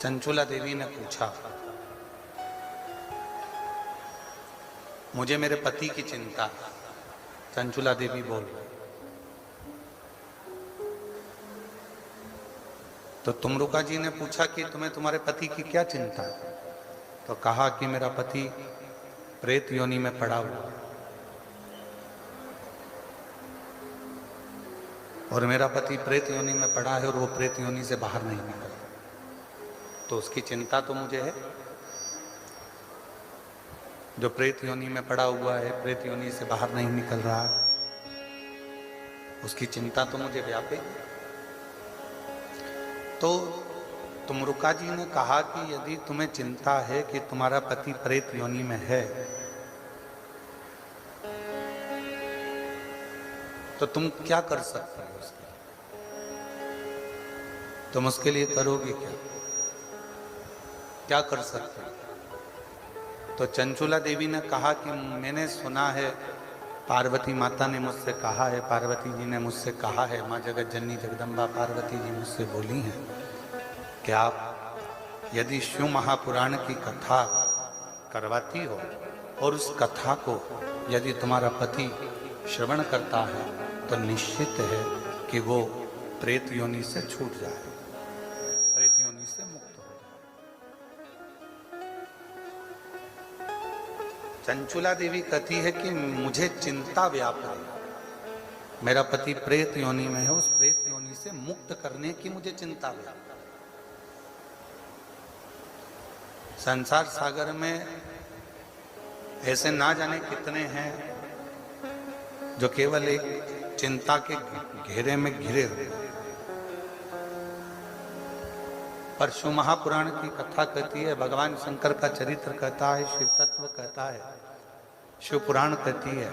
चंचुला देवी ने पूछा, मुझे मेरे पति की चिंता। चंचुला देवी बोल, तो तुमरुका जी ने पूछा कि तुम्हें तुम्हारे पति की क्या चिंता है? तो कहा कि मेरा पति प्रेत योनि में पड़ा हुआ और मेरा पति प्रेत योनि में पड़ा है और वो प्रेत योनि से बाहर नहीं निकला, तो उसकी चिंता तो मुझे है। जो प्रेत योनि में पड़ा हुआ है, प्रेत योनि से बाहर नहीं निकल रहा, उसकी चिंता तो मुझे व्यापे। तो तुमरुका जी ने कहा कि यदि तुम्हें चिंता है कि तुम्हारा पति प्रेत योनि में है, तो तुम क्या कर सकते हो उसके लिए? तुम उसके लिए करोगे क्या? क्या कर सकते हो? तो चंचुला देवी ने कहा कि मैंने सुना है, पार्वती माता ने मुझसे कहा है, पार्वती जी ने मुझसे कहा है, माँ जगत जननी जगदम्बा पार्वती जी मुझसे बोली हैं कि आप यदि शिव महापुराण की कथा करवाती हो और उस कथा को यदि तुम्हारा पति श्रवण करता है तो निश्चित है कि वो प्रेत योनि से छूट जाए, प्रेत योनि से मुक्त हो जाए। चंचुला देवी कहती है कि मुझे चिंता व्याप है, मेरा पति प्रेत योनि में है, उस प्रेत योनि से मुक्त करने की मुझे चिंता व्याप। संसार सागर में ऐसे ना जाने कितने हैं जो केवल एक चिंता के घेरे में घिरे हुए। पर शिव महापुराण की कथा कहती है, भगवान शंकर का चरित्र कहता है, शिव तत्व कहता है, शिव पुराण कहती है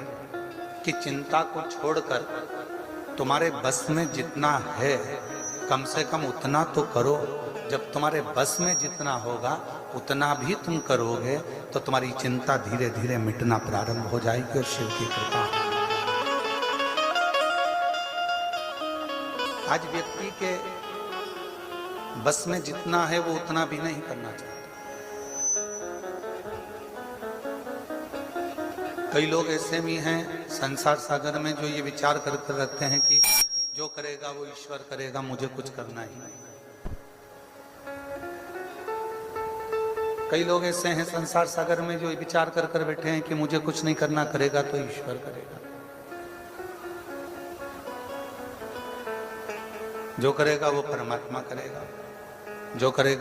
कि चिंता को छोड़कर तुम्हारे बस में जितना है कम से कम उतना तो करो। जब तुम्हारे बस में जितना होगा उतना भी तुम करोगे तो तुम्हारी चिंता धीरे धीरे मिटना प्रारंभ हो जाएगी और शिव की कृपा। आज व्यक्ति के बस में जितना है वो उतना भी नहीं करना चाहता। कई लोग ऐसे भी हैं संसार सागर में जो ये विचार करते रखते हैं कि जो करेगा वो ईश्वर करेगा, मुझे कुछ करना ही नहीं। कई लोग ऐसे हैं संसार सागर में जो विचार कर बैठे हैं कि मुझे कुछ नहीं करना, करेगा तो ईश्वर करेगा, जो करेगा वो परमात्मा करेगा, जो करेगा